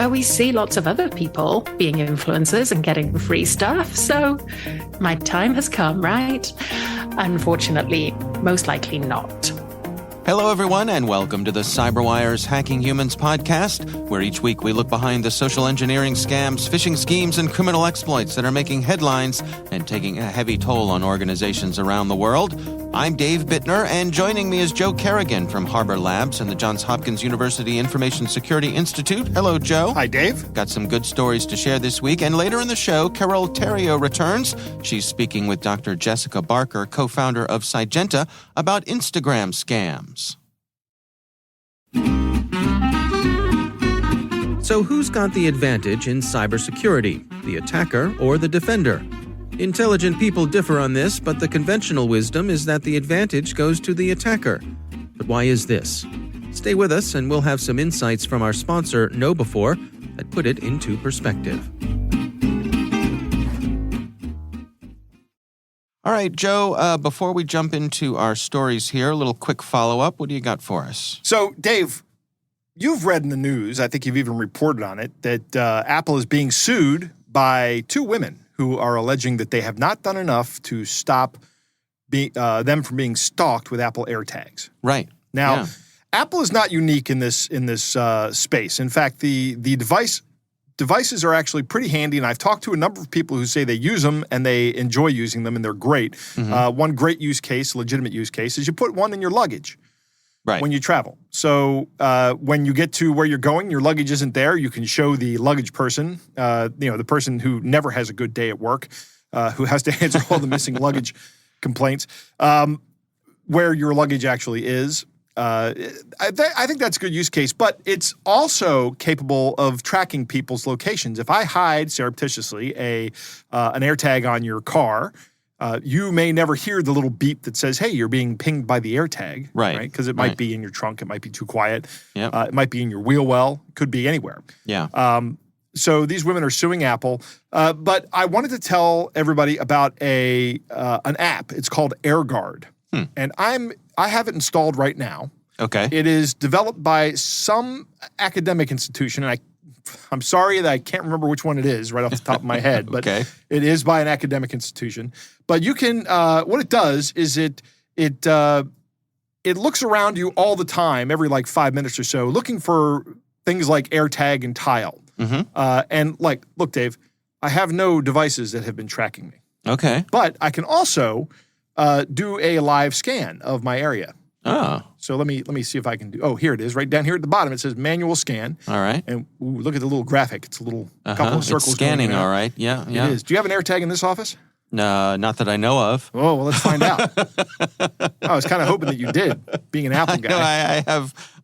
we see lots of other people being influencers and getting free stuff. So my time has come, right? Unfortunately, most likely not. Hello, everyone, and welcome to the CyberWire's Hacking Humans podcast, where each week we look behind the social engineering scams, phishing schemes, and criminal exploits that are making headlines and taking a heavy toll on organizations around the world. I'm Dave Bittner, and joining me is Joe Kerrigan from Harbor Labs and the Johns Hopkins University Information Security Institute. Hello, Joe. Hi, Dave. Got some good stories to share this week, and later in the show, Carol Theriault returns. She's speaking with Dr. Jessica Barker, co-founder of Sygenta, about Instagram scams. So who's got the advantage in cybersecurity, the attacker or the defender? Intelligent people differ on this, but the conventional wisdom is that the advantage goes to the attacker. But why is this? Stay with us and we'll have some insights from our sponsor, KnowBe4, that put it into perspective. All right, Joe, before we jump into our stories here, a little quick follow-up. What do you got for us? So, Dave, you've read in the news, I think you've even reported on it, that Apple is being sued by two women who are alleging that they have not done enough to stop them from being stalked with Apple AirTags. Right. Now, Yeah. Apple is not unique in this space. In fact, the devices are actually pretty handy, and I've talked to a number of people who say they use them and they enjoy using them and they're great. Mm-hmm. One great use case, legitimate use case, is you put one in your luggage. Right. When you travel. So when you get to where you're going, your luggage isn't there. You can show the luggage person, the person who never has a good day at work, who has to answer all the missing luggage complaints, where your luggage actually is. I think that's a good use case, but it's also capable of tracking people's locations. If I hide surreptitiously an AirTag on your car, you may never hear the little beep that says, hey, you're being pinged by the AirTag. Right. Because it might be in your trunk. It might be too quiet. Yep. It might be in your wheel well. It could be anywhere. Yeah. So these women are suing Apple. But I wanted to tell everybody about an app. It's called AirGuard. And I have it installed right now. Okay. It is developed by some academic institution, and I'm sorry that I can't remember which one it is right off the top of my head, but Okay. It is by an academic institution. But you can, what it does is it looks around you all the time, every like 5 minutes or so, looking for things like AirTag and Tile. Mm-hmm. And like, look, Dave, I have no devices that have been tracking me, Okay. but I can also do a live scan of my area. Oh, So let me see if I can do. Oh, here it is, right down here at the bottom. It says manual scan. all right. And ooh, look at the little graphic. It's a little couple of circles. It's scanning, going in all there. right. Yeah, It yeah. is. Do you have an AirTag in this office? Not that I know of. Oh, well, let's find out. I was kind of hoping that you did, being an Apple guy. No,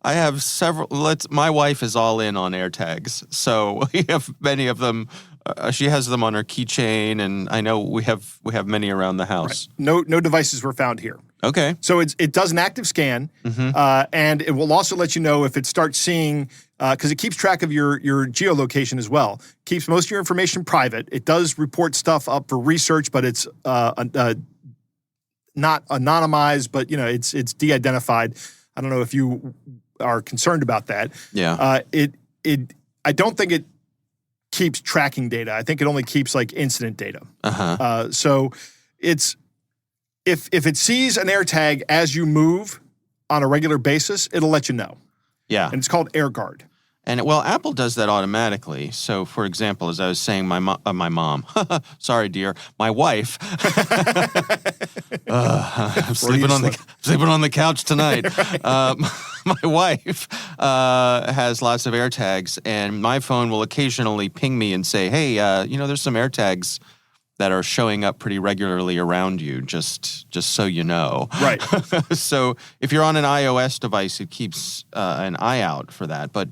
I have several. My wife is all in on AirTags, so we have many of them. She has them on her keychain, and I know we have many around the house. No devices were found here. Okay. So it does an active scan, and it will also let you know if it starts seeing, because it keeps track of your geolocation as well. Keeps most of your information private. It does report stuff up for research, but it's not anonymized, but it's de-identified. I don't know if you are concerned about that. Yeah. I don't think it keeps tracking data. I think it only keeps like incident data. So it's if it sees an AirTag as you move on a regular basis, it'll let you know. Yeah. And it's called AirGuard. And well, Apple does that automatically. So, for example, as I was saying, my mom, sorry, dear, my wife, I'm sleeping on the couch tonight. My wife has lots of AirTags, and my phone will occasionally ping me and say, "Hey, there's some AirTags that are showing up pretty regularly around you, just so you know." Right. So if you're on an iOS device, it keeps an eye out for that. But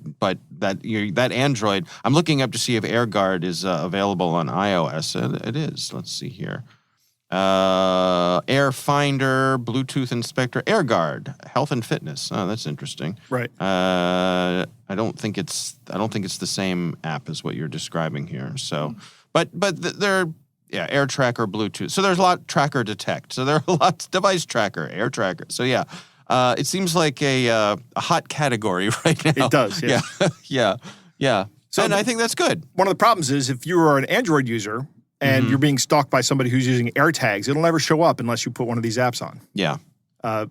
that Android, I'm looking up to see if AirGuard is available on iOS. It is. Let's see here. Air Finder, Bluetooth Inspector, AirGuard, Health and Fitness. Oh, that's interesting. Right. I don't think it's the same app as what you're describing here. So, but they're. Yeah, Air Tracker, Bluetooth. So there's a lot Tracker Detect. So there are lots Device Tracker, Air Tracker. So yeah, it seems like a hot category right now. It does. Yes. Yeah. And I think that's good. One of the problems is if you are an Android user and you're being stalked by somebody who's using AirTags, it'll never show up unless you put one of these apps on. Yeah.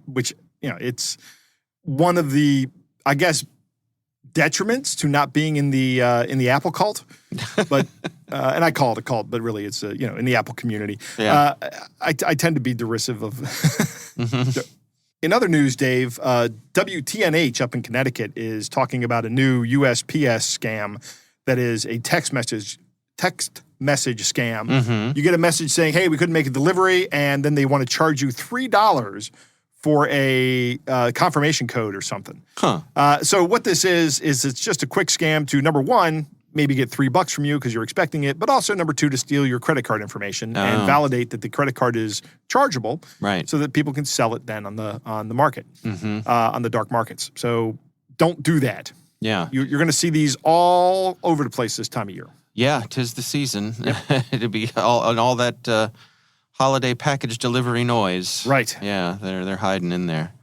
Which, it's one of the, I guess, detriments to not being in the Apple cult. But and I call it a cult, but really it's in the Apple community. Yeah. I tend to be derisive of. In other news, Dave, WTNH up in Connecticut is talking about a new USPS scam that is a text message scam. You get a message saying, "Hey, we couldn't make a delivery," and then they want to charge you $3 for a confirmation code or something. So what this is it's just a quick scam to, number one, maybe get $3 from you because you're expecting it, but also, number two, to steal your credit card information and validate that the credit card is chargeable, right? So that people can sell it then on the market, on the dark markets. So don't do that. Yeah. You're going to see these all over the place this time of year. Yeah, 'tis the season. Yep. It'll be all that holiday package delivery noise. Right. Yeah, they're hiding in there.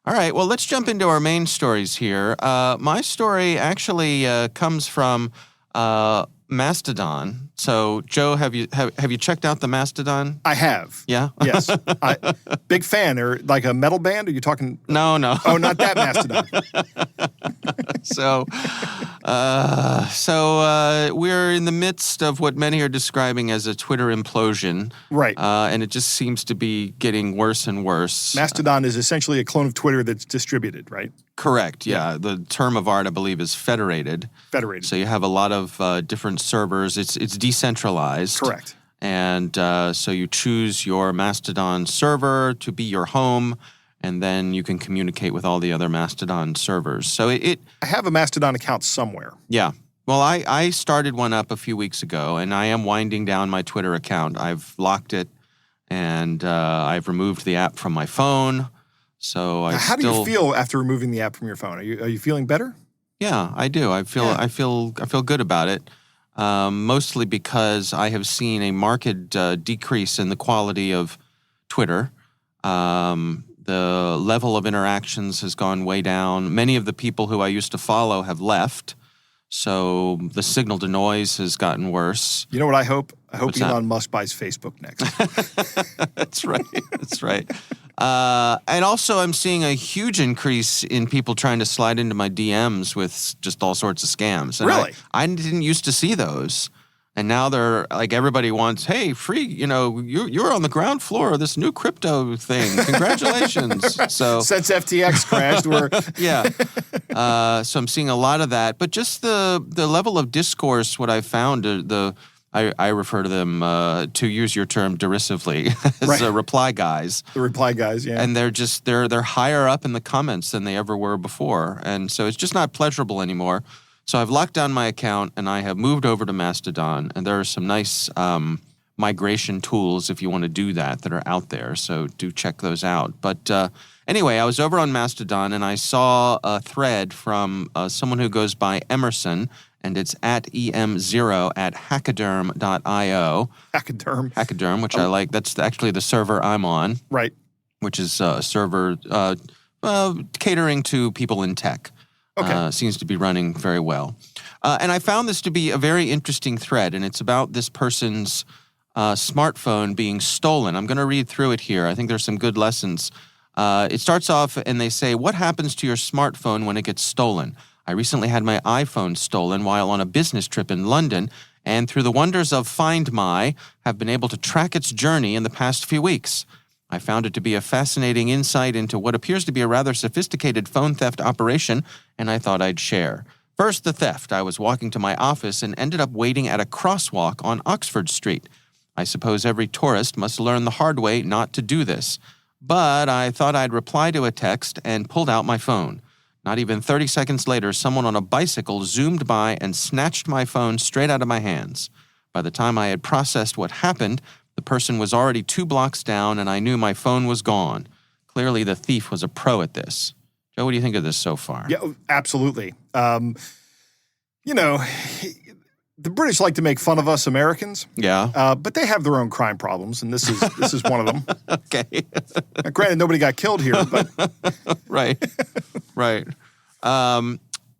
All right, well, let's jump into our main stories here. My story actually comes from Mastodon. So, Joe, have you checked out the Mastodon? I have. Yeah? Yes. Big fan. Or like a metal band? Are you talking? No. Oh, not that Mastodon. So we're in the midst of what many are describing as a Twitter implosion. Right. And it just seems to be getting worse and worse. Mastodon is essentially a clone of Twitter that's distributed, right? Correct, yeah. The term of art, I believe, is federated. Federated. So you have a lot of different servers. It's decentralized. Correct. And so you choose your Mastodon server to be your home, and then you can communicate with all the other Mastodon servers. So I have a Mastodon account somewhere. Yeah. Well, I started one up a few weeks ago, and I am winding down my Twitter account. I've locked it, and I've removed the app from my phone. So how do you feel after removing the app from your phone? Are you feeling better? Yeah, I do. I feel good about it. Mostly because I have seen a marked decrease in the quality of Twitter. The level of interactions has gone way down. Many of the people who I used to follow have left. So the signal to noise has gotten worse. You know what I hope? I hope What's Elon Musk buys Facebook next. That's right. That's right. And also I'm seeing a huge increase in people trying to slide into my DMs with just all sorts of scams. And really? I didn't used to see those. And now they're like, everybody wants, hey, free, you're on the ground floor of this new crypto thing. Congratulations. So since FTX crashed, so I'm seeing a lot of that. But just the level of discourse, what I found, I refer to them, to use your term derisively, as reply guys. The reply guys, yeah. And they're higher up in the comments than they ever were before. And so it's just not pleasurable anymore. So I've locked down my account, and I have moved over to Mastodon, and there are some nice migration tools, if you want to do that are out there. So do check those out. But anyway, I was over on Mastodon, and I saw a thread from someone who goes by Emerson, and it's at em0@hackaderm.io. Hackaderm, which I like. That's actually the server I'm on. Right. Which is a server catering to people in tech. Okay. Seems to be running very well. And I found this to be a very interesting thread, and it's about this person's smartphone being stolen. I'm going to read through it here. I think there's some good lessons. It starts off, and they say, what happens to your smartphone when it gets stolen? I recently had my iPhone stolen while on a business trip in London, and through the wonders of Find My, have been able to track its journey in the past few weeks. I found it to be a fascinating insight into what appears to be a rather sophisticated phone theft operation, and I thought I'd share. First, the theft. I was walking to my office and ended up waiting at a crosswalk on Oxford Street. I suppose every tourist must learn the hard way not to do this. But I thought I'd reply to a text and pulled out my phone. Not even 30 seconds later, someone on a bicycle zoomed by and snatched my phone straight out of my hands. By the time I had processed what happened, the person was already 2 blocks down, and I knew my phone was gone. Clearly, the thief was a pro at this. Joe, what do you think of this so far? Yeah, absolutely. The British like to make fun of us Americans. Yeah. But they have their own crime problems, and this is one of them. Okay. Now, granted, nobody got killed here, but right.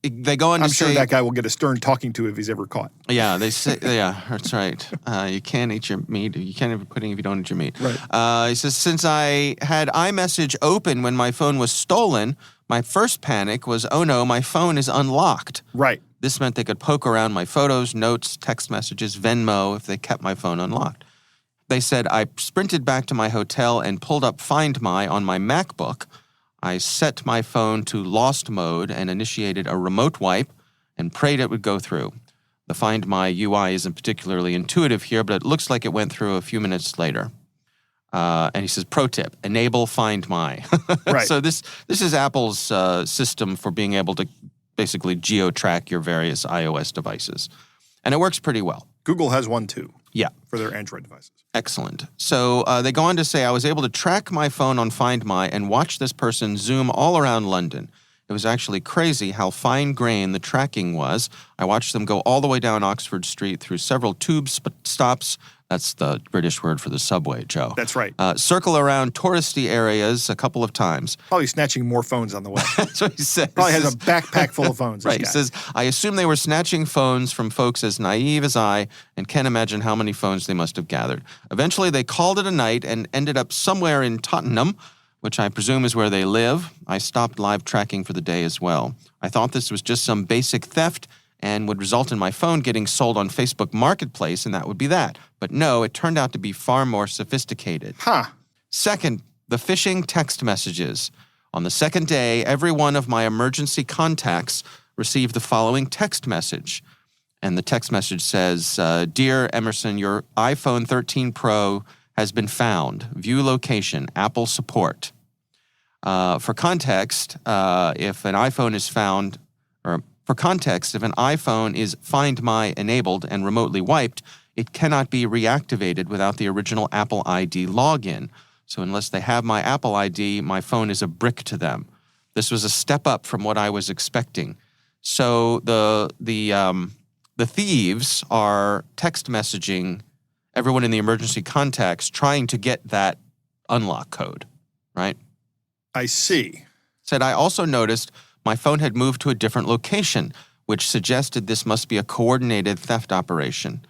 they go on to I'm say... sure that guy will get a stern talking to if he's ever caught. Yeah, they say, yeah, that's right. You can't eat your meat. You can't have pudding if you don't eat your meat. Right. He says, since I had iMessage open when my phone was stolen, my first panic was, oh no, my phone is unlocked. Right. This meant they could poke around my photos, notes, text messages, Venmo if they kept my phone unlocked. They said, I sprinted back to my hotel and pulled up Find My on my MacBook. I set my phone to lost mode and initiated a remote wipe and prayed it would go through. The Find My UI isn't particularly intuitive here, but it looks like it went through a few minutes later. And he says, pro tip, enable Find My. Right. So this is Apple's system for being able to basically geo-track your various iOS devices. And it works pretty well. Google has one too. Yeah. For their Android devices. Excellent. So they go on to say, I was able to track my phone on Find My and watch this person zoom all around London. It was actually crazy how fine-grained the tracking was. I watched them go all the way down Oxford Street through several tube stops. That's the British word for the subway, Joe. That's right. Circle around touristy areas a couple of times. Probably snatching more phones on the way. That's what he says. Probably has a backpack full of phones. Right. He says, I assume they were snatching phones from folks as naive as I and can't imagine how many phones they must have gathered. Eventually, they called it a night and ended up somewhere in Tottenham, which I presume is where they live. I stopped live tracking for the day as well. I thought this was just some basic theft and would result in my phone getting sold on Facebook Marketplace, and that would be that. But no, it turned out to be far more sophisticated. Huh. Second, the phishing text messages. On the second day, every one of my emergency contacts received the following text message. And the text message says, Dear Emerson, your iPhone 13 Pro has been found. View location, Apple support. For context, if an iPhone is found, or for context, if an iPhone is Find My enabled and remotely wiped, it cannot be reactivated without the original Apple ID login. So unless they have my Apple ID, my phone is a brick to them. This was a step up from what I was expecting. So the thieves are text messaging everyone in the emergency contacts trying to get that unlock code, right? I see. Said, I also noticed my phone had moved to a different location, which suggested this must be a coordinated theft operation.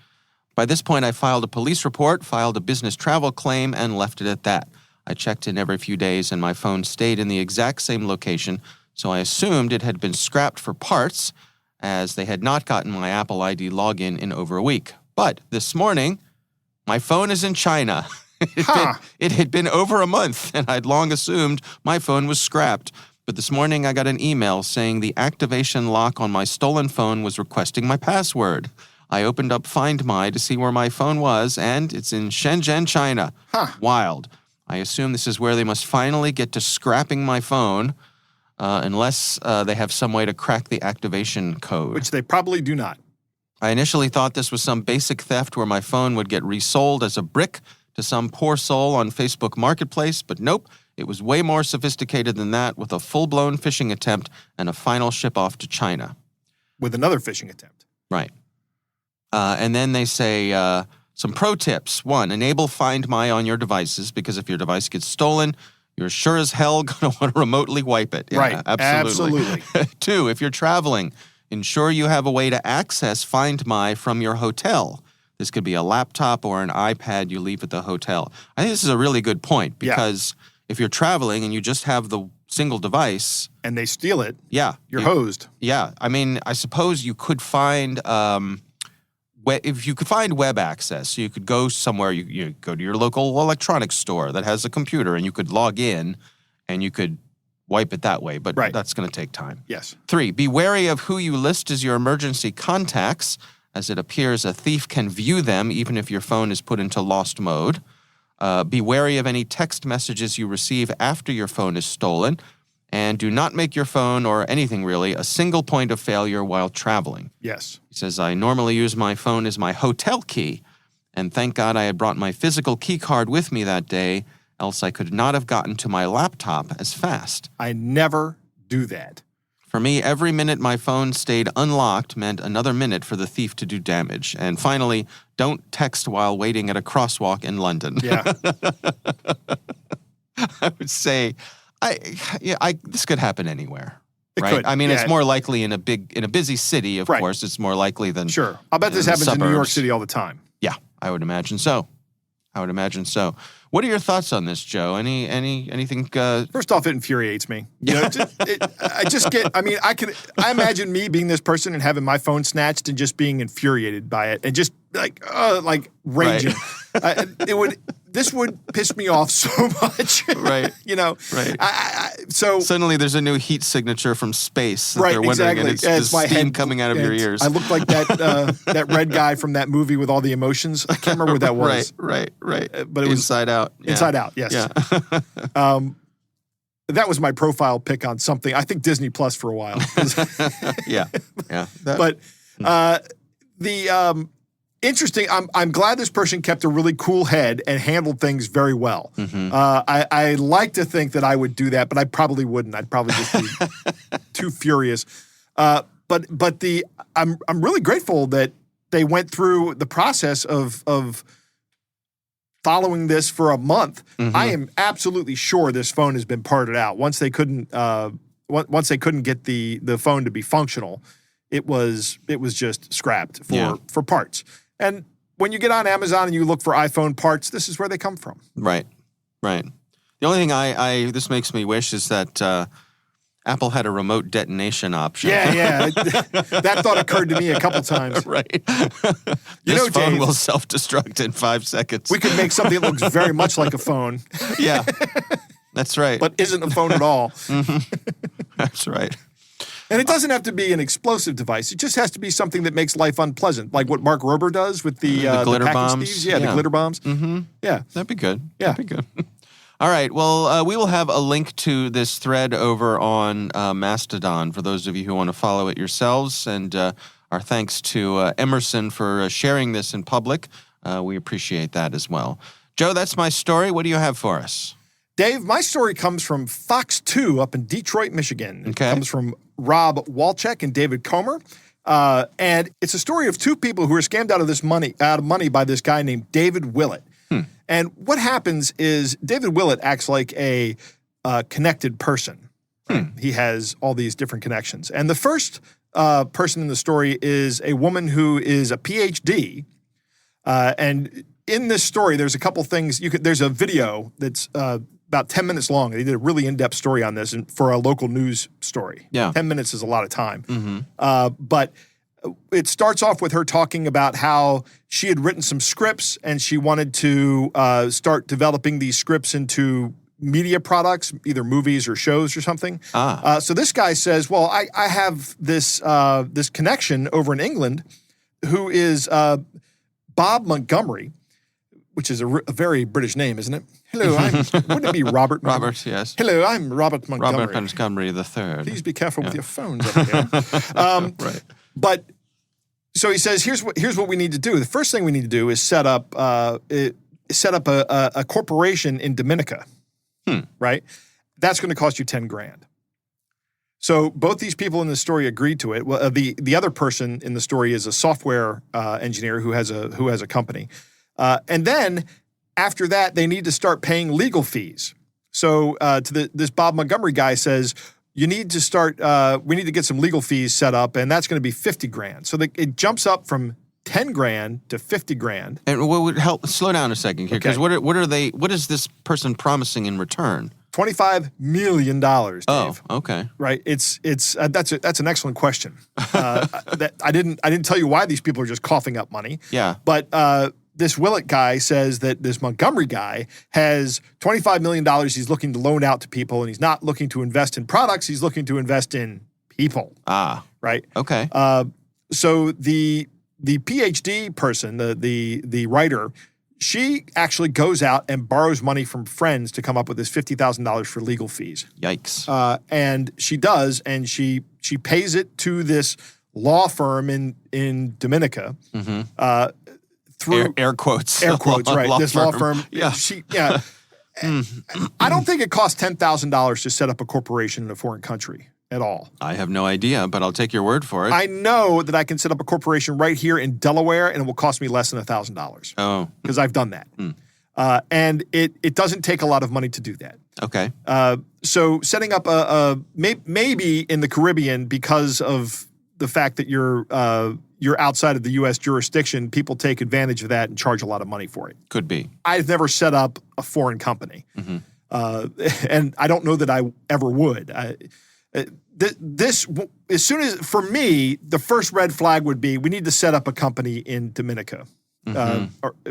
By this point, I filed a police report, filed a business travel claim, and left it at that. I checked in every few days, and my phone stayed in the exact same location, so I assumed it had been scrapped for parts, as they had not gotten my Apple ID login in over a week. But this morning, my phone is in China. It had been over a month, and I'd long assumed my phone was scrapped. But this morning, I got an email saying the activation lock on my stolen phone was requesting my password. I opened up Find My to see where my phone was, and it's in Shenzhen, China. Wild. I assume this is where they must finally get to scrapping my phone, unless they have some way to crack the activation code. Which they probably do not. I initially thought this was some basic theft where my phone would get resold as a brick to some poor soul on Facebook Marketplace, but nope, it was way more sophisticated than that, with a full-blown phishing attempt and a final ship-off to China. With another phishing attempt. Right. And then they say some pro tips. 1, enable Find My on your devices, because if your device gets stolen, you're sure as hell going to want to remotely wipe it. Yeah, right. Absolutely. 2, if you're traveling, ensure you have a way to access Find My from your hotel. This could be a laptop or an iPad you leave at the hotel. I think this is a really good point, because if you're traveling and you just have the single device... And they steal it. Yeah. You're hosed. Yeah. I mean, I suppose you could find... if you could find web access, you could go somewhere, you go to your local electronics store that has a computer, and you could log in and you could wipe it that way, but that's going to take time. Yes. 3, be wary of who you list as your emergency contacts, as it appears a thief can view them even if your phone is put into lost mode. Be wary of any text messages you receive after your phone is stolen, and do not make your phone, or anything really, a single point of failure while traveling. Yes. He says, I normally use my phone as my hotel key, and thank God I had brought my physical key card with me that day, else I could not have gotten to my laptop as fast. I never do that. For me, every minute my phone stayed unlocked meant another minute for the thief to do damage. And finally, don't text while waiting at a crosswalk in London. Yeah. I would say, this could happen anywhere. right? could, I mean, yeah. it's more likely in a busy city, of Right. course. It's more likely than Sure. I'll bet this in the happens in New York suburbs. City all the time. Yeah, I would imagine so. What are your thoughts on this, Joe? Anything? First off, it infuriates me. You know, I imagine me being this person and having my phone snatched and just being infuriated by it and just like raging. Right. This would piss me off so much. Right. You know. Right. So suddenly there's a new heat signature from space. That right. they're wondering, Exactly. and it's just my steam head coming out of your ears. I look like that red guy from that movie with all the emotions. I can't remember what that was. Right. But it was Inside Out. Yeah. Inside Out. Yes. Yeah. That was my profile pick on something. I think Disney Plus for a while. Yeah. But the interesting. I'm glad this person kept a really cool head and handled things very well. Mm-hmm. I like to think that I would do that, but I probably wouldn't. I'd probably just be too furious. But I'm really grateful that they went through the process of following this for a month. Mm-hmm. I am absolutely sure this phone has been parted out. Once they couldn't get the phone to be functional, it was just scrapped for parts. And when you get on Amazon and you look for iPhone parts, this is where they come from. Right. The only thing this makes me wish is that Apple had a remote detonation option. Yeah. That thought occurred to me a couple times. Right. You know, This phone Dave, will self-destruct in 5 seconds. we could make something that looks very much like a phone, Yeah. That's right. but isn't a phone at all. That's right. And it doesn't have to be an explosive device. It just has to be something that makes life unpleasant, like what Mark Rober does with the glitter packing bombs. thieves. Yeah, the glitter bombs. Mm-hmm. Yeah. That'd be good. Yeah. That'd be good. All right. Well, we will have a link to this thread over on Mastodon for those of you who want to follow it yourselves. And our thanks to Emerson for sharing this in public. We appreciate that as well. Joe, that's my story. What do you have for us? Dave, my story comes from Fox 2 up in Detroit, Michigan. Okay. It comes from Rob Walchek and David Comer. And it's a story of two people who are scammed out of money by this guy named David Willett. And what happens is David Willett acts like a connected person. Right? He has all these different connections. And the first person in the story is a woman who is a PhD. And in this story, there's a couple things. There's a video that's about 10 minutes long. They did a really in-depth story on this for a local news story. Yeah. 10 minutes is a lot of time. Mm-hmm. But it starts off with her talking about how she had written some scripts and she wanted to start developing these scripts into media products, either movies or shows or something. So this guy says, well, I have this connection over in England who is Bob Montgomery, which is a very British name, isn't it? Hello, wouldn't it be Robert? Robert, yes. Hello, I'm Robert Montgomery. Robert Montgomery III. Please be careful with your phones over here. Right. But so he says, here's what we need to do. The first thing we need to do is set up a corporation in Dominica, right? That's going to cost you $10,000. So both these people in the story agreed to it. Well, the other person in the story is a software engineer who has a company, and then after that they need to start paying legal fees. So this Bob Montgomery guy says, you need to start. We need to get some legal fees set up, and that's going to be $50,000. So it jumps up from $10,000 to $50,000. And what would help? Slow down a second here, because Okay. what is this person promising in return? $25 million, Dave. Oh, okay. Right. It's that's an excellent question. That I didn't tell you why these people are just coughing up money. Yeah. But this Willett guy says that this Montgomery guy has $25 million he's looking to loan out to people, and he's not looking to invest in products. He's looking to invest in people. Right. Okay. So the PhD person, the writer, she actually goes out and borrows money from friends to come up with this $50,000 for legal fees. Yikes. And she does, and she pays it to this law firm in Dominica. Mm-hmm. Through air quotes. Air quotes, right? This law firm. Yeah. I don't think it costs $10,000 to set up a corporation in a foreign country at all. I have no idea, but I'll take your word for it. I know that I can set up a corporation right here in Delaware, and it will cost me less than $1,000. Oh. Because I've done that. And it doesn't take a lot of money to do that. Okay. So setting up maybe in the Caribbean, because of the fact that you're outside of the U.S. jurisdiction, people take advantage of that and charge a lot of money for it. Could be. I've never set up a foreign company, and I don't know that I ever would. This, as soon as, for me, the first red flag would be we need to set up a company in Dominica.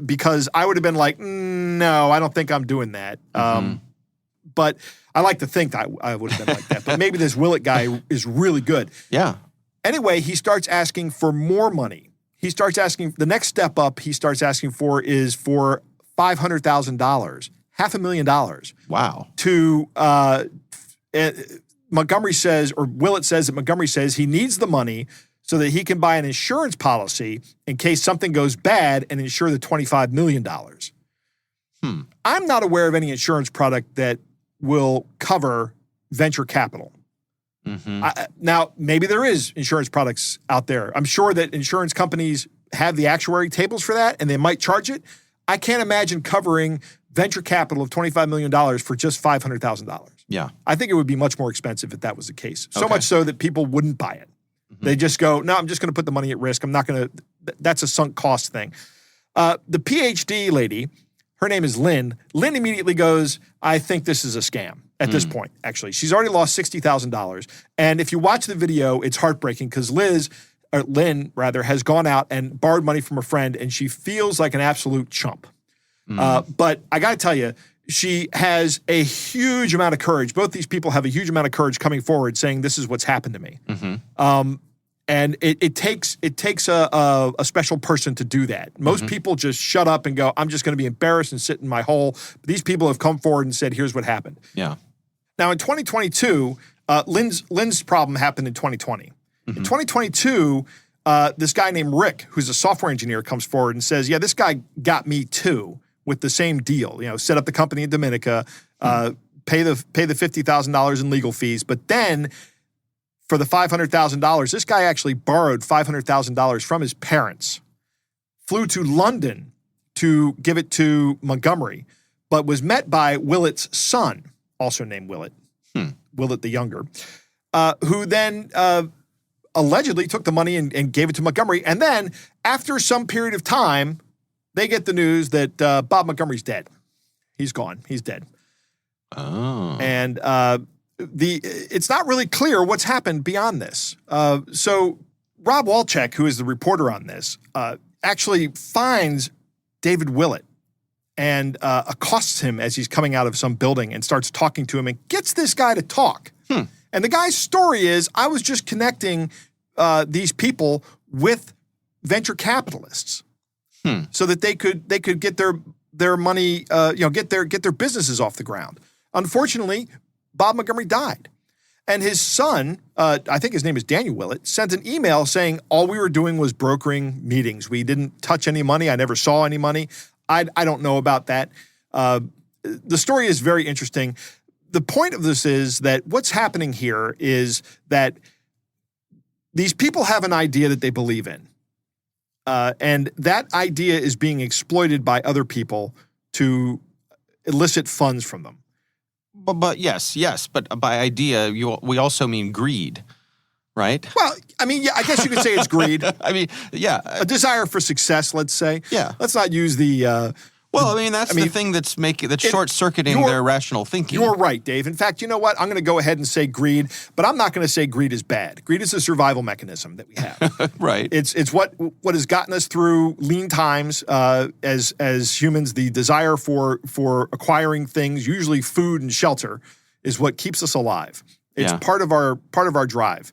Because I would have been like, no, I don't think I'm doing that. But I like to think that I would have been like that. But maybe this Willett guy is really good. Yeah. Anyway, he starts asking for more money. He starts asking, the next step up he starts asking for is for $500,000, $500,000. Wow. To, Montgomery says, or Willett says that Montgomery says he needs the money so that he can buy an insurance policy in case something goes bad and insure the $25 million. I'm not aware of any insurance product that will cover venture capital. Now, maybe there is insurance products out there. I'm sure that insurance companies have the actuary tables for that, and they might charge it. I can't imagine covering venture capital of $25 million for just $500,000. Yeah. I think it would be much more expensive if that was the case. So much so that people wouldn't buy it. They just go, no, I'm just going to put the money at risk. I'm not going to, that's a sunk cost thing. The PhD lady, her name is Lynn. Lynn immediately goes, I think this is a scam at this point, actually. She's already lost $60,000. And if you watch the video, it's heartbreaking because Lynn has gone out and borrowed money from a friend, and she feels like an absolute chump. But I got to tell you, she has a huge amount of courage. Both these people have a huge amount of courage coming forward saying, this is what's happened to me. And it takes a special person to do that. Most people just shut up and go, I'm just going to be embarrassed and sit in my hole. But these people have come forward and said, here's what happened. Yeah. Now, in 2022, Lynn's problem happened in 2020. In 2022, this guy named Rick, who's a software engineer, comes forward and says, yeah, this guy got me too with the same deal. You know, set up the company in Dominica, pay the $50,000 in legal fees, but then for the $500,000, this guy actually borrowed $500,000 from his parents, flew to London to give it to Montgomery, but was met by Willett's son, also named Willett, Willett the Younger, who then allegedly took the money and gave it to Montgomery. And then after some period of time, they get the news that Bob Montgomery's dead. He's gone. He's dead. Oh. And it's not really clear what's happened beyond this. So Rob Walchek, who is the reporter on this, actually finds David Willett and accosts him as he's coming out of some building and starts talking to him and gets this guy to talk. And the guy's story is, I was just connecting these people with venture capitalists so that they could get their money, get their businesses off the ground. Unfortunately, Bob Montgomery died. And his son, I think his name is Daniel Willett, sent an email saying all we were doing was brokering meetings. We didn't touch any money. I never saw any money. I don't know about that. The story is very interesting. The point of this is that what's happening here is that these people have an idea that they believe in. And that idea is being exploited by other people to elicit funds from them. But yes. But by idea, we also mean greed, right? Well, I mean, yeah, I guess you could say it's greed. I mean, yeah. A desire for success, let's say. Yeah. Let's not use the... Well, I mean, that's the thing that's short-circuiting their rational thinking. You're right, Dave. In fact, you know what? I'm going to go ahead and say greed, but I'm not going to say greed is bad. Greed is a survival mechanism that we have. Right. It's what has gotten us through lean times as humans. The desire for acquiring things, usually food and shelter, is what keeps us alive. It's part of our drive.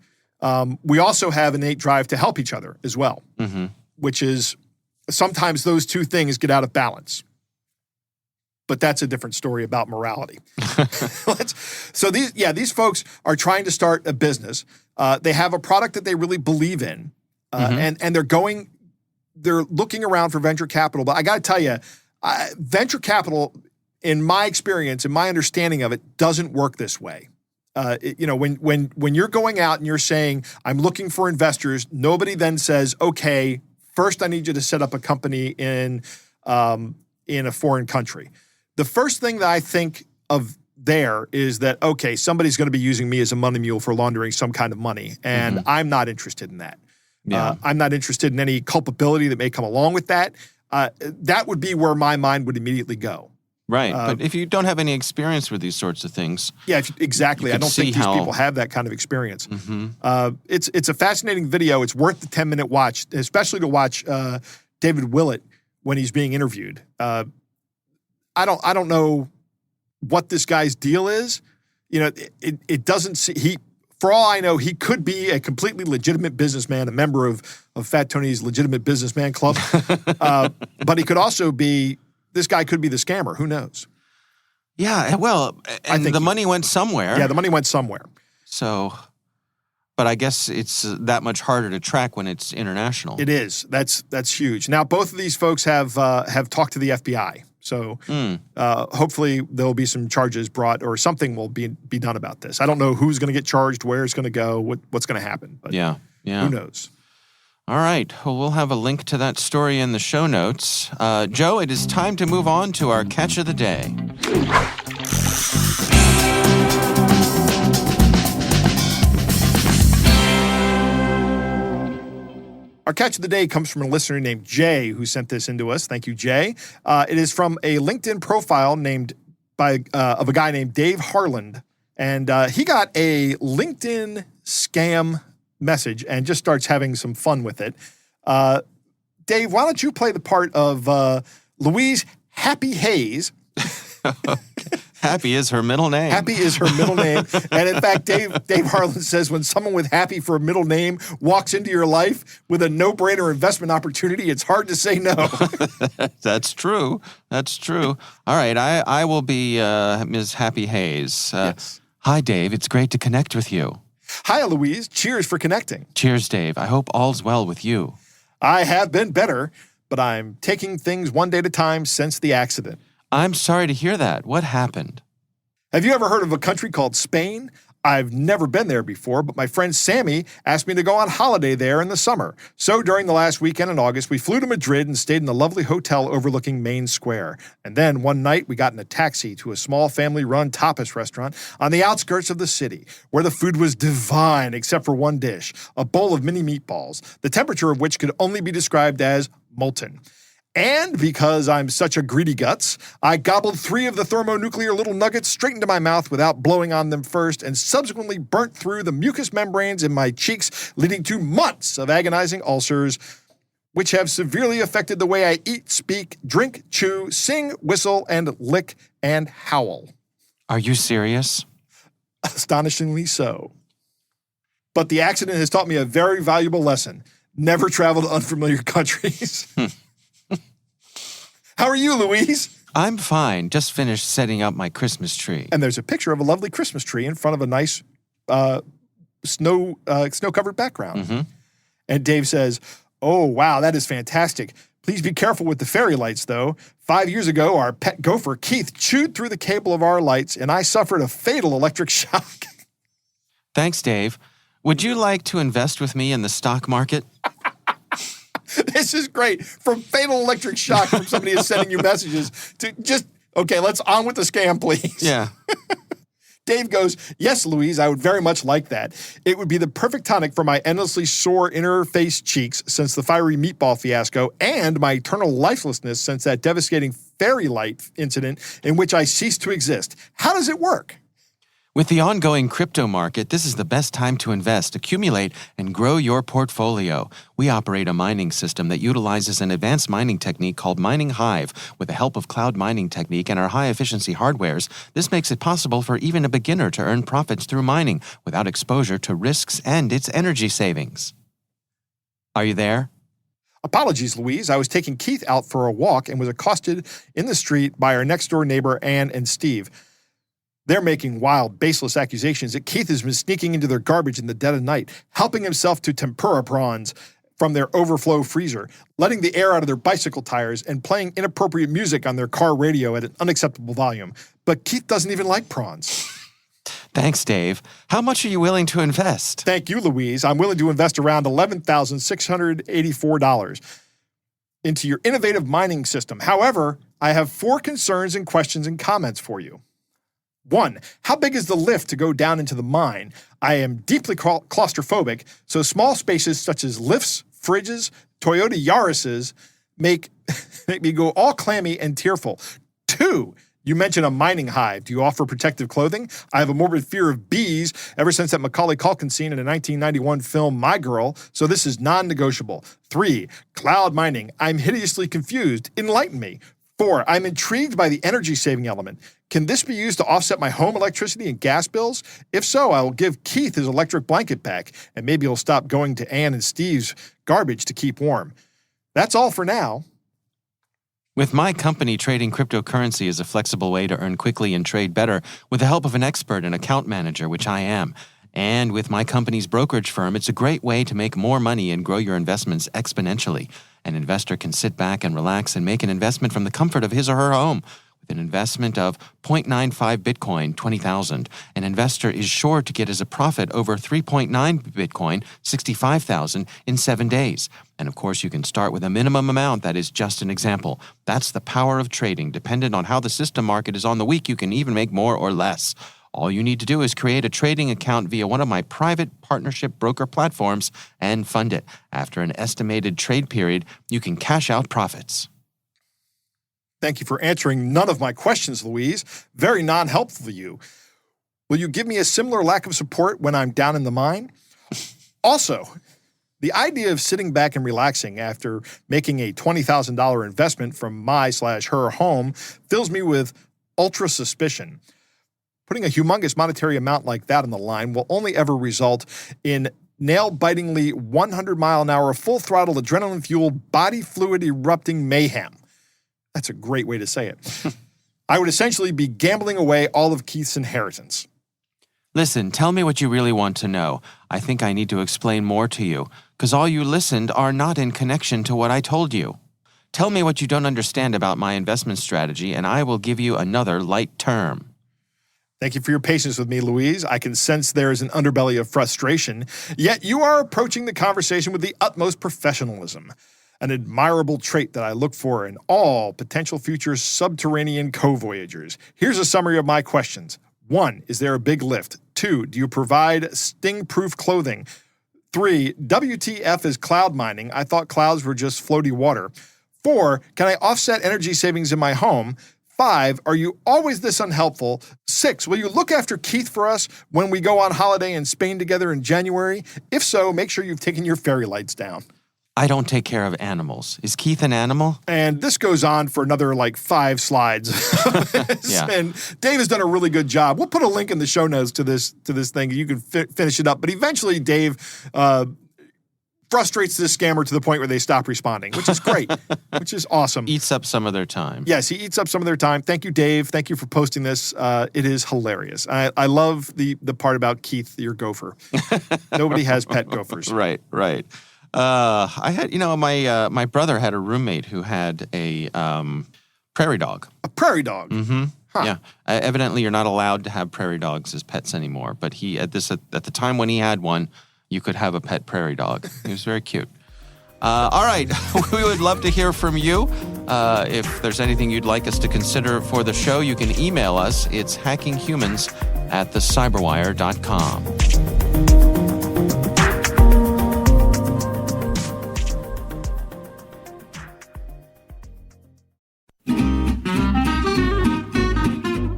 We also have an innate drive to help each other as well, which is sometimes those two things get out of balance. But that's a different story about morality. So these folks are trying to start a business. They have a product that they really believe in, and they're looking around for venture capital. But I got to tell you, venture capital, in my experience, in my understanding of it, doesn't work this way. When you're going out and you're saying, I'm looking for investors, nobody then says, okay, first I need you to set up a company in in a foreign country, the first thing that I think of there is that, okay, somebody's going to be using me as a money mule for laundering some kind of money, and I'm not interested in that. Yeah. I'm not interested in any culpability that may come along with that. That would be where my mind would immediately go. Right. But if you don't have any experience with these sorts of things. Yeah, exactly. I don't think these people have that kind of experience. It's a fascinating video. It's worth the 10-minute watch, especially to watch David Willett when he's being interviewed. I don't know what this guy's deal is. You know, it doesn't see for all I know, he could be a completely legitimate businessman, a member of Fat Tony's Legitimate Businessman Club. But he could also be, this guy could be the scammer. Who knows? Yeah, well, I think the money went somewhere. Yeah, the money went somewhere. So, but I guess it's that much harder to track when it's international. It is. That's huge. Now, both of these folks have talked to the FBI. So hopefully there'll be some charges brought or something will be done about this. I don't know who's going to get charged, where it's going to go, what's going to happen. But yeah. Who knows? All right. Well, we'll have a link to that story in the show notes. Joe, it is time to move on to our catch of the day. Our catch of the day comes from a listener named Jay who sent this into us. Thank you, Jay. It is from a LinkedIn profile of a guy named Dave Harland. And he got a LinkedIn scam message and just starts having some fun with it. Dave, why don't you play the part of Louise Happy Hayes? Happy is her middle name. Happy is her middle name. And in fact, Dave Harlan says when someone with Happy for a middle name walks into your life with a no-brainer investment opportunity, it's hard to say no. That's true. That's true. All right. I will be Ms. Happy Hayes. Yes. Hi, Dave. It's great to connect with you. Hi, Louise. Cheers for connecting. Cheers, Dave. I hope all's well with you. I have been better, but I'm taking things one day at a time since the accident. I'm sorry to hear that. What happened? Have you ever heard of a country called Spain? I've never been there before, but my friend Sammy asked me to go on holiday there in the summer. So during the last weekend in August, we flew to Madrid and stayed in a lovely hotel overlooking Main Square. And then one night, we got in a taxi to a small family-run tapas restaurant on the outskirts of the city, where the food was divine except for one dish, a bowl of mini meatballs, the temperature of which could only be described as molten. And because I'm such a greedy guts, I gobbled 3 of the thermonuclear little nuggets straight into my mouth without blowing on them first and subsequently burnt through the mucous membranes in my cheeks, leading to months of agonizing ulcers, which have severely affected the way I eat, speak, drink, chew, sing, whistle, and lick and howl. Are you serious? Astonishingly so. But the accident has taught me a very valuable lesson. Never travel to unfamiliar countries. How are you, Louise? I'm fine. Just finished setting up my Christmas tree. And there's a picture of a lovely Christmas tree in front of a nice snow-covered background. And Dave says, oh, wow, that is fantastic. Please be careful with the fairy lights, though. 5 years ago, our pet gopher, Keith, chewed through the cable of our lights, and I suffered a fatal electric shock. Thanks, Dave. Would you like to invest with me in the stock market? This is great. From fatal electric shock from somebody who's sending you messages to just, okay, let's on with the scam, please. Yeah. Dave goes, yes, Louise, I would very much like that. It would be the perfect tonic for my endlessly sore inner face cheeks since the fiery meatball fiasco and my eternal lifelessness since that devastating fairy light incident in which I ceased to exist. How does it work? With the ongoing crypto market, this is the best time to invest, accumulate, and grow your portfolio. We operate a mining system that utilizes an advanced mining technique called Mining Hive. With the help of cloud mining technique and our high-efficiency hardwares, this makes it possible for even a beginner to earn profits through mining without exposure to risks and its energy savings. Are you there? Apologies, Louise. I was taking Keith out for a walk and was accosted in the street by our next-door neighbor, Ann and Steve. They're making wild, baseless accusations that Keith has been sneaking into their garbage in the dead of night, helping himself to tempura prawns from their overflow freezer, letting the air out of their bicycle tires, and playing inappropriate music on their car radio at an unacceptable volume. But Keith doesn't even like prawns. Thanks, Dave. How much are you willing to invest? Thank you, Louise. I'm willing to invest around $11,684 into your innovative mining system. However, I have 4 concerns and questions and comments for you. 1. How big is the lift to go down into the mine? I am deeply claustrophobic, so small spaces such as lifts, fridges, Toyota Yaris's make me go all clammy and tearful. 2. You mentioned a mining hive. Do you offer protective clothing? I have a morbid fear of bees ever since that Macaulay Culkin scene in a 1991 film, My Girl, so this is non-negotiable. 3. Cloud mining. I'm hideously confused. Enlighten me. 4. I'm intrigued by the energy-saving element. Can this be used to offset my home electricity and gas bills? If so, I will give Keith his electric blanket back, and maybe he'll stop going to Ann and Steve's garbage to keep warm. That's all for now. With my company, trading cryptocurrency is a flexible way to earn quickly and trade better with the help of an expert and account manager, which I am. And with my company's brokerage firm, it's a great way to make more money and grow your investments exponentially. An investor can sit back and relax and make an investment from the comfort of his or her home. With an investment of 0.95 Bitcoin, $20,000, an investor is sure to get as a profit over 3.9 Bitcoin, $65,000 in 7 days. And of course, you can start with a minimum amount. That is just an example. That's the power of trading. Dependent on how the system market is on the week, you can even make more or less. All you need to do is create a trading account via one of my private partnership broker platforms and fund it. After an estimated trade period, you can cash out profits. Thank you for answering none of my questions, Louise. Very non-helpful of you. Will you give me a similar lack of support when I'm down in the mine? Also, the idea of sitting back and relaxing after making a $20,000 investment from my/her home fills me with ultra suspicion. Putting a humongous monetary amount like that on the line will only ever result in nail-bitingly 100-mile-an-hour, full-throttle, adrenaline-fueled, body fluid erupting mayhem. That's a great way to say it. I would essentially be gambling away all of Keith's inheritance. Listen, tell me what you really want to know. I think I need to explain more to you, because all you listened are not in connection to what I told you. Tell me what you don't understand about my investment strategy, and I will give you another light term. Thank you for your patience with me, Louise. I can sense there is an underbelly of frustration, yet you are approaching the conversation with the utmost professionalism. An admirable trait that I look for in all potential future subterranean co-voyagers. Here's a summary of my questions. 1. Is there a big lift? 2. Do you provide sting-proof clothing? 3. WTF is cloud mining? I thought clouds were just floaty water. 4. Can I offset energy savings in my home? 5. Are you always this unhelpful? 6. Will you look after Keith for us when we go on holiday in Spain together in January? If so, make sure you've taken your fairy lights down. I don't take care of animals. Is Keith an animal? And this goes on for another 5 slides. Yeah. And Dave has done a really good job. We'll put a link in the show notes to this thing. You can finish it up. But eventually, Dave frustrates this scammer to the point where they stop responding, which is great, which is awesome. Eats up some of their time. Yes, he eats up some of their time. Thank you, Dave. Thank you for posting this. It is hilarious. I love the part about Keith, your gopher. Nobody has pet gophers. Right. I had, my brother had a roommate who had a prairie dog. A prairie dog? Mm-hmm. Huh. Yeah. Evidently, you're not allowed to have prairie dogs as pets anymore. But he, at the time when he had one, you could have a pet prairie dog. He was very cute. All right. We would love to hear from you. If there's anything you'd like us to consider for the show, you can email us. It's hackinghumans@thecyberwire.com.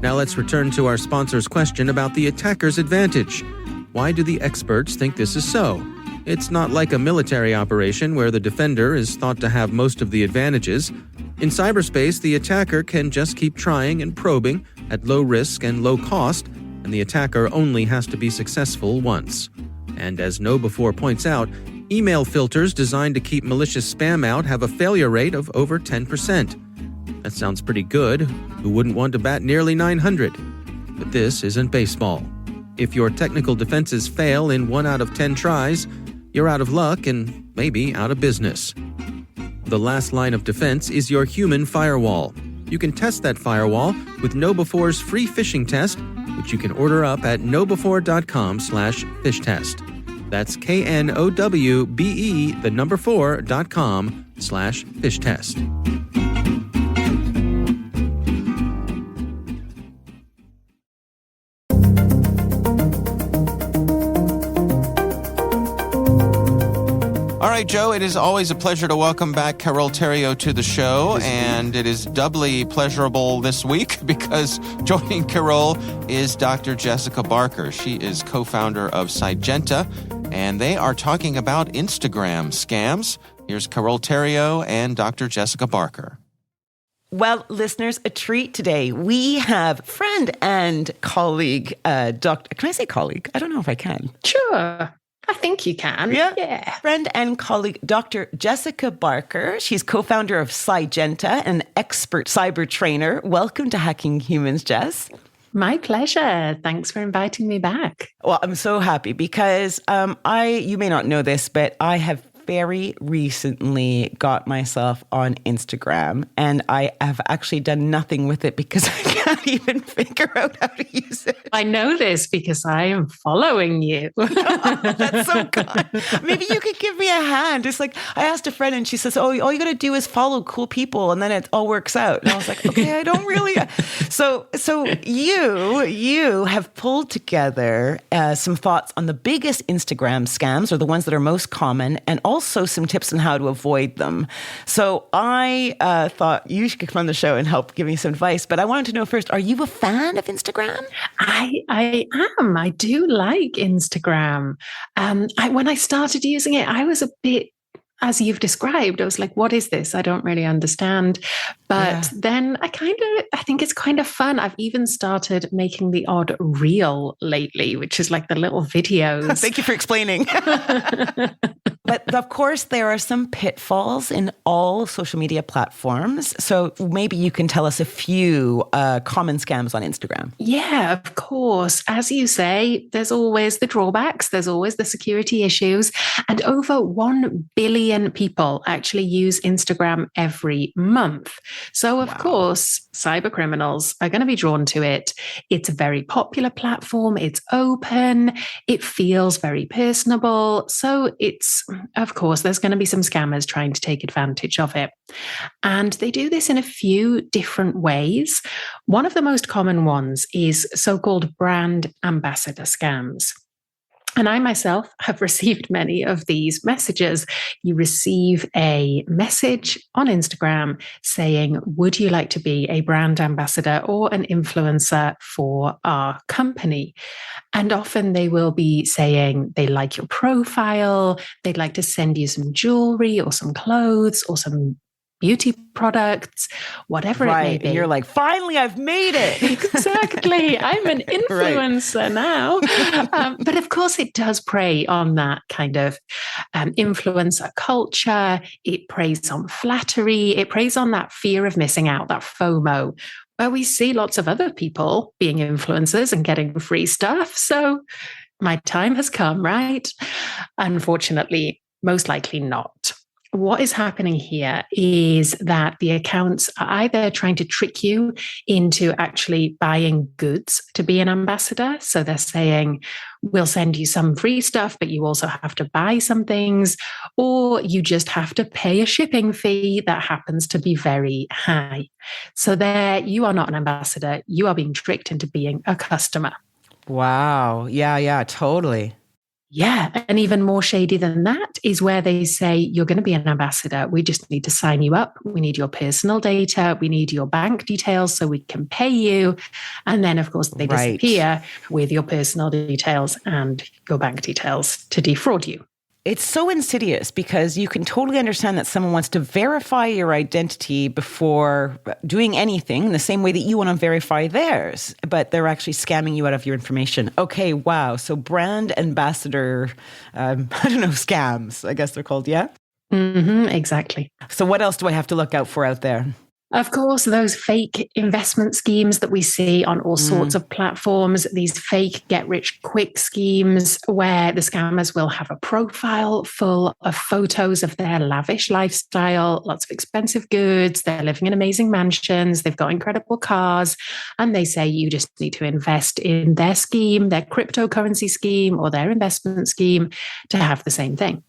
Now let's return to our sponsor's question about the attacker's advantage. Why do the experts think this is so? It's not like a military operation where the defender is thought to have most of the advantages. In cyberspace, the attacker can just keep trying and probing at low risk and low cost, and the attacker only has to be successful once. And as KnowBe4 points out, email filters designed to keep malicious spam out have a failure rate of over 10%. That sounds pretty good. Who wouldn't want to bat nearly 900? But this isn't baseball. If your technical defenses fail in 1 out of 10 tries, you're out of luck and maybe out of business. The last line of defense is your human firewall. You can test that firewall with KnowBe4's free phishing test, which you can order up at knowbe4.com/fishtest. That's KNOWBE4.com/fishtest. right, Joe, it is always a pleasure to welcome back Carol Theriault to the show, and it is doubly pleasurable this week because joining Carol is Dr. Jessica Barker. She is co-founder of Sygenta, and they are talking about Instagram scams. Here's Carol Theriault and Dr. Jessica Barker. Well, listeners, a treat today. We have friend and colleague, Dr. Can I say colleague? I don't know if I can. Sure. I think you can. Yeah. Friend and colleague, Dr. Jessica Barker. She's co-founder of Sygenta, an expert cyber trainer. Welcome to Hacking Humans, Jess. My pleasure. Thanks for inviting me back. Well, I'm so happy because you may not know this, but I have very recently got myself on Instagram, and I have actually done nothing with it because I can't even figure out how to use it. I know this because I am following you. That's so good. Maybe you could give me a hand. It's like I asked a friend and she says, oh, all you got to do is follow cool people and then it all works out. And I was like, okay, I don't really. So you have pulled together some thoughts on the biggest Instagram scams, or the ones that are most common, and also some tips on how to avoid them. So I thought you should come on the show and help give me some advice. But I wanted to know first, are you a fan of Instagram? I am. I do like Instagram. When I started using it, I was a bit, as you've described, I was like, what is this? I don't really understand. But then I think it's kind of fun. I've even started making the odd reel lately, which is like the little videos. Thank you for explaining. But of course, there are some pitfalls in all social media platforms. So maybe you can tell us a few common scams on Instagram. Yeah, of course. As you say, there's always the drawbacks. There's always the security issues. And over 1 billion people actually use Instagram every month. So, of course, cyber criminals are going to be drawn to it. It's a very popular platform. It's open. It feels very personable. So of course, there's going to be some scammers trying to take advantage of it. And they do this in a few different ways. One of the most common ones is so-called brand ambassador scams. And I myself have received many of these messages. You receive a message on Instagram saying, would you like to be a brand ambassador or an influencer for our company? And often they will be saying they like your profile, they'd like to send you some jewelry or some clothes or some beauty products, whatever it may be. And you're like, finally, I've made it. Exactly. I'm an influencer now. But of course, it does prey on that kind of influencer culture. It preys on flattery. It preys on that fear of missing out, that FOMO, where we see lots of other people being influencers and getting free stuff. So my time has come, right? Unfortunately, most likely not. What is happening here is that the accounts are either trying to trick you into actually buying goods to be an ambassador. So they're saying, we'll send you some free stuff, but you also have to buy some things, or you just have to pay a shipping fee that happens to be very high. So there, you are not an ambassador. You are being tricked into being a customer. Wow. Yeah, totally. Yeah. And even more shady than that is where they say, you're going to be an ambassador. We just need to sign you up. We need your personal data. We need your bank details so we can pay you. And then, of course, they disappear with your personal details and your bank details to defraud you. It's so insidious because you can totally understand that someone wants to verify your identity before doing anything, the same way that you want to verify theirs, but they're actually scamming you out of your information. Okay, wow. So brand ambassador, scams, I guess they're called, yeah? Mm-hmm, exactly. So what else do I have to look out for out there? Of course, those fake investment schemes that we see on all sorts of platforms, these fake get-rich-quick schemes where the scammers will have a profile full of photos of their lavish lifestyle, lots of expensive goods, they're living in amazing mansions, they've got incredible cars, and they say you just need to invest in their scheme, their cryptocurrency scheme or their investment scheme to have the same thing.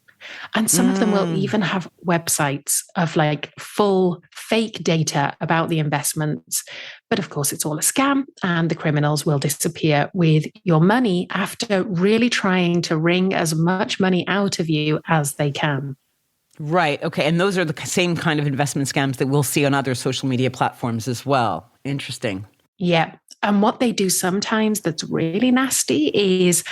And some of them will even have websites of like full fake data about the investments. But of course, it's all a scam, and the criminals will disappear with your money after really trying to wring as much money out of you as they can. Right. Okay. And those are the same kind of investment scams that we'll see on other social media platforms as well. Interesting. Yeah. And what they do sometimes that's really nasty is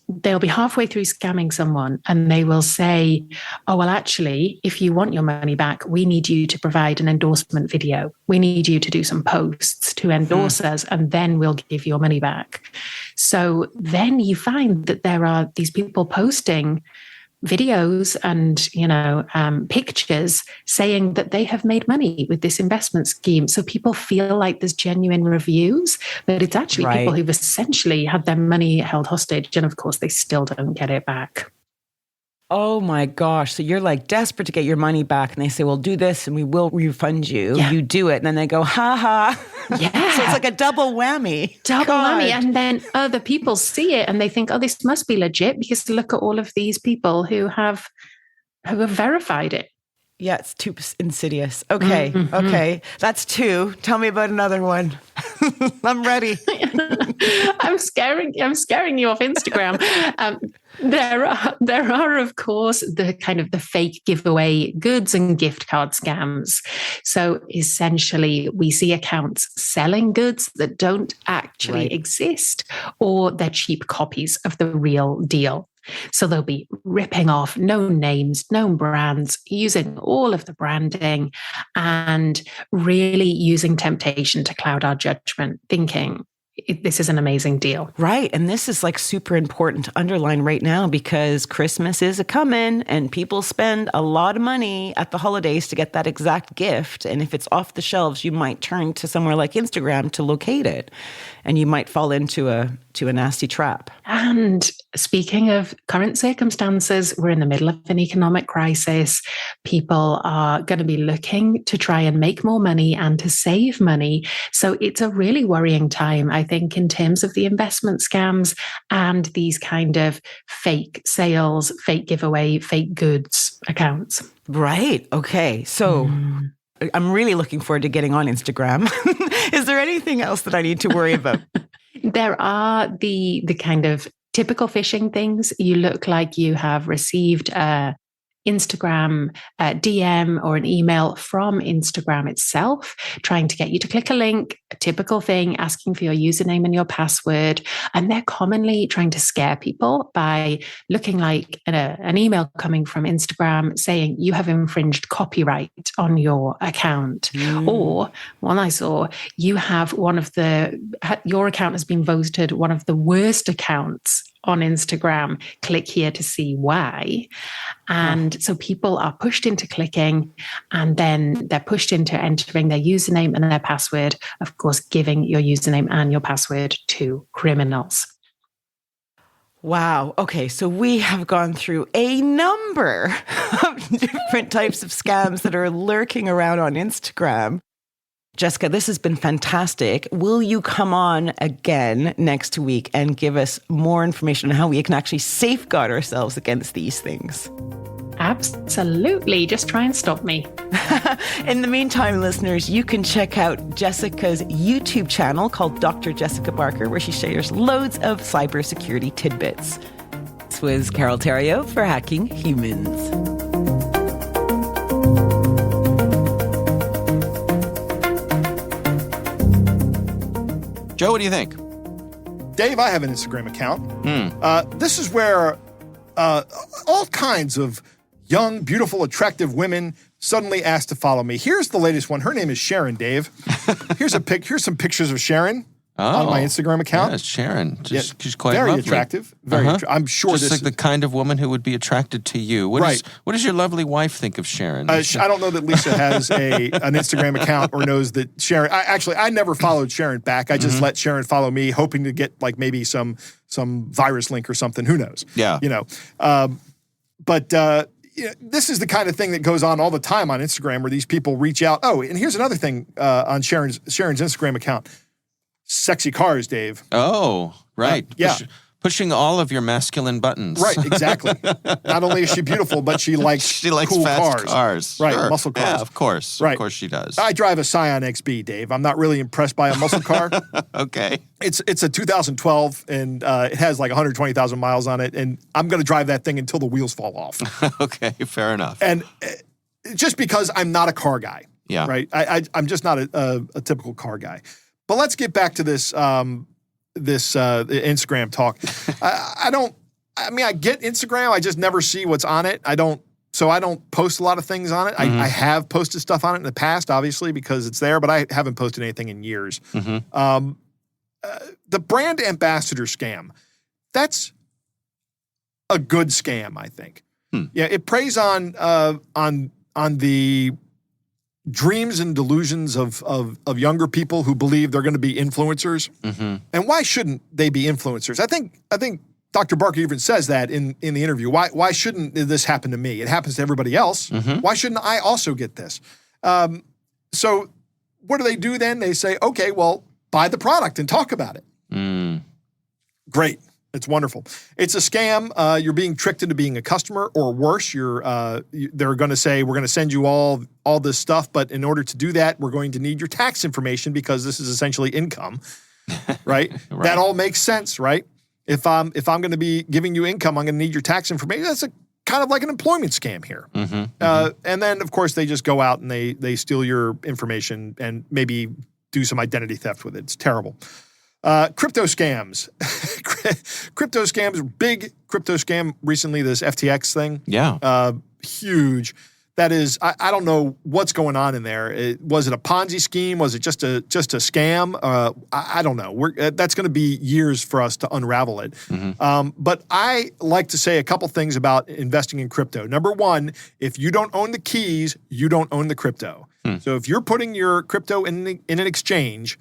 they'll be halfway through scamming someone and they will say, oh, well, actually, if you want your money back, we need you to provide an endorsement video. We need you to do some posts to endorse us, and then we'll give your money back. So then you find that there are these people posting videos and pictures saying that they have made money with this investment scheme. So people feel like there's genuine reviews, but it's actually people who've essentially had their money held hostage, and of course they still don't get it back. Oh my gosh. So you're like desperate to get your money back, and they say, well, do this and we will refund you. Yeah. You do it. And then they go, ha ha. Yeah. So it's like a double whammy. Whammy. And then other people see it and they think, oh, this must be legit because look at all of these people who have verified it. Yeah, it's too insidious. Okay. Mm-hmm. Okay. That's two. Tell me about another one. I'm ready. I'm scaring you off Instagram. There are, of course, the kind of the fake giveaway goods and gift card scams. So essentially, we see accounts selling goods that don't actually exist, or they're cheap copies of the real deal. So they'll be ripping off known names, known brands, using all of the branding and really using temptation to cloud our judgment, thinking this is an amazing deal. Right. And this is like super important to underline right now because Christmas is a-coming and people spend a lot of money at the holidays to get that exact gift. And if it's off the shelves, you might turn to somewhere like Instagram to locate it. And you might fall into a nasty trap. And speaking of current circumstances, we're in the middle of an economic crisis. People are going to be looking to try and make more money and to save money. So it's a really worrying time, I think, in terms of the investment scams and these kind of fake sales, fake giveaway, fake goods accounts. Right. Okay. So I'm really looking forward to getting on Instagram. Is there anything else that I need to worry about? There are the kind of typical phishing things. You look like you have received a Instagram DM or an email from Instagram itself, trying to get you to click a link, a typical thing, asking for your username and your password. And they're commonly trying to scare people by looking like an email coming from Instagram saying you have infringed copyright on your account. Or one I saw, you have your account has been voted one of the worst accounts on Instagram. Click here to see why. And so people are pushed into clicking, and then they're pushed into entering their username and their password, of course, giving your username and your password to criminals. Wow. Okay. So we have gone through a number of different types of scams that are lurking around on Instagram. Jessica, this has been fantastic. Will you come on again next week and give us more information on how we can actually safeguard ourselves against these things? Absolutely. Just try and stop me. In the meantime, listeners, you can check out Jessica's YouTube channel called Dr. Jessica Barker, where she shares loads of cybersecurity tidbits. This was Carol Theriault for Hacking Humans. Joe, what do you think? Dave, I have an Instagram account. This is where all kinds of young, beautiful, attractive women suddenly ask to follow me. Here's the latest one. Her name is Sharon, Dave. Here's some pictures of Sharon on my Instagram account. Yeah, Sharon. She's quite very lovely. Attractive. Very I'm sure just this like the kind of woman who would be attracted to you. What does your lovely wife think of Sharon? I don't know that Lisa has an Instagram account or knows that Sharon. I never followed Sharon back. I just let Sharon follow me, hoping to get like maybe some virus link or something. Who knows? Yeah. But this is the kind of thing that goes on all the time on Instagram, where these people reach out. Oh, and here's another thing on Sharon's Instagram account. Sexy cars, Dave. Oh, right. Yeah. Pushing all of your masculine buttons. Right, exactly. Not only is she beautiful, but she likes cool fast cars. Right, Sure. muscle cars. Yeah, of course. Right. Of course she does. I drive a Scion XB, Dave. I'm not really impressed by a muscle car. Okay. It's a 2012, and it has like 120,000 miles on it, and I'm going to drive that thing until the wheels fall off. Okay, fair enough. And just because I'm not a car guy. Yeah. Right? I'm just not a typical car guy. But let's get back to this Instagram talk. I get Instagram. I just never see what's on it. I don't post a lot of things on it. Mm-hmm. I have posted stuff on it in the past, obviously, because it's there, but I haven't posted anything in years. Mm-hmm. The brand ambassador scam, that's a good scam, I think. Yeah, it preys on the dreams and delusions of younger people who believe they're going to be influencers. Mm-hmm. And why shouldn't they be influencers? I think Dr. Barker even says that in the interview. Why shouldn't this happen to me? It happens to everybody else. Mm-hmm. Why shouldn't I also get this? So what do they do then? They say, okay, well, buy the product and talk about it. Great. It's wonderful. It's a scam. You're being tricked into being a customer, or worse, they're going to say, we're going to send you all this stuff, but in order to do that, we're going to need your tax information because this is essentially income, right? Right. That all makes sense, right? If I'm going to be giving you income, I'm going to need your tax information. That's kind of like an employment scam here. Mm-hmm. And then, of course, they just go out and they steal your information and maybe do some identity theft with it. It's terrible. Crypto scams. Crypto scams, big crypto scam recently, this FTX thing. Yeah. Huge. That is, I don't know what's going on in there. Was it a Ponzi scheme? Was it just a scam? I don't know. That's going to be years for us to unravel it. Mm-hmm. But I like to say a couple things about investing in crypto. Number one, if you don't own the keys, you don't own the crypto. So if you're putting your crypto in an exchange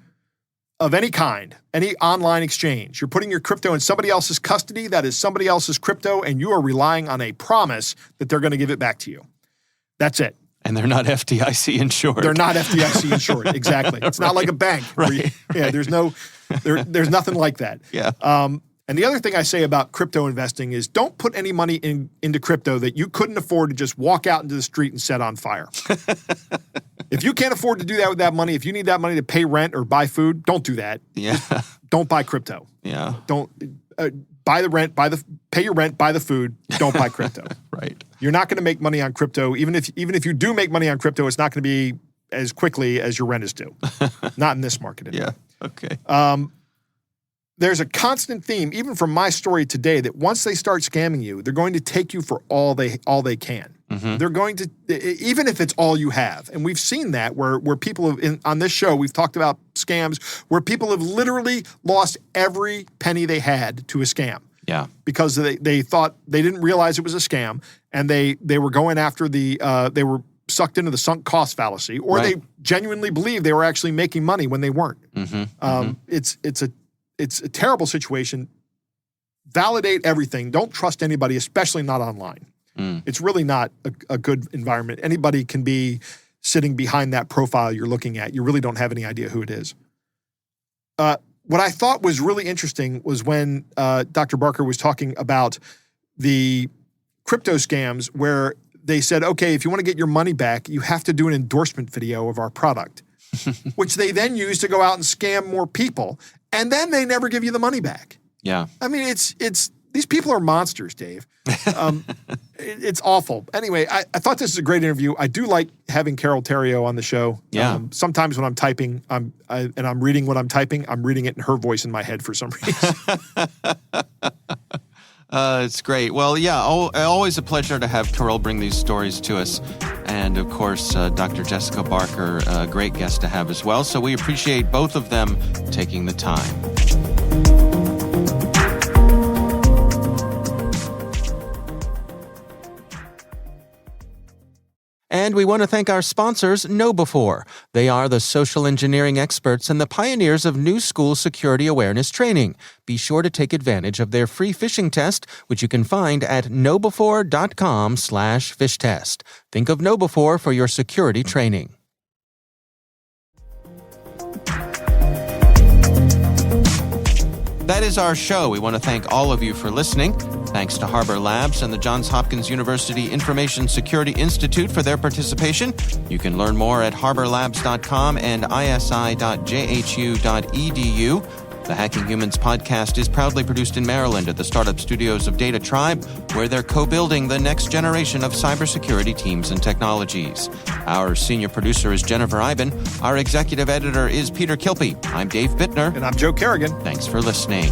of any kind, any online exchange, you're putting your crypto in somebody else's custody, that is somebody else's crypto, and you are relying on a promise that they're going to give it back to you. That's it. And they're not FDIC insured. They're not FDIC insured. Exactly. It's not like a bank. Right. There's there's nothing like that. Yeah. And the other thing I say about crypto investing is don't put any money into crypto that you couldn't afford to just walk out into the street and set on fire. If you can't afford to do that with that money, if you need that money to pay rent or buy food, don't do that. Yeah. Don't buy crypto. Yeah. Don't buy the rent, pay your rent, buy the food. Don't buy crypto. Right. You're not going to make money on crypto. Even if you do make money on crypto, it's not going to be as quickly as your rent is due. Not in this market. Anyway. Yeah. Okay. There's a constant theme, even from my story today, that once they start scamming you, they're going to take you for all they can. Mm-hmm. They're going to, even if it's all you have. And we've seen that where people have, on this show, we've talked about scams where people have literally lost every penny they had to a scam. Yeah. Because they thought, they didn't realize it was a scam, and they were going after they were sucked into the sunk cost fallacy, or Right. they genuinely believed they were actually making money when they weren't. Mm-hmm. It's a terrible situation. Validate everything. Don't trust anybody, especially not online. It's really not a good environment. Anybody can be sitting behind that profile you're looking at. You really don't have any idea who it is. What I thought was really interesting was when Dr. Barker was talking about the crypto scams where they said, okay, if you want to get your money back, you have to do an endorsement video of our product, which they then use to go out and scam more people. And then they never give you the money back. Yeah. I mean, it's these people are monsters, Dave. It's awful. Anyway, I thought this was a great interview. I do like having Carol Theriault on the show. Yeah. Sometimes when I'm typing, I'm reading what I'm typing, I'm reading it in her voice in my head for some reason. It's great. Well, yeah, always a pleasure to have Carol bring these stories to us. And, of course, Dr. Jessica Barker, a great guest to have as well. So we appreciate both of them taking the time. And we want to thank our sponsors, KnowBe4. They are the social engineering experts and the pioneers of new school security awareness training. Be sure to take advantage of their free phishing test, which you can find at knowbe4.com/fishtest. Think of KnowBe4 for your security training. That is our show. We want to thank all of you for listening. Thanks to Harbor Labs and the Johns Hopkins University Information Security Institute for their participation. You can learn more at harborlabs.com and isi.jhu.edu. The Hacking Humans podcast is proudly produced in Maryland at the startup studios of Data Tribe, where they're co-building the next generation of cybersecurity teams and technologies. Our senior producer is Jennifer Iben. Our executive editor is Peter Kilpie. I'm Dave Bittner. And I'm Joe Kerrigan. Thanks for listening.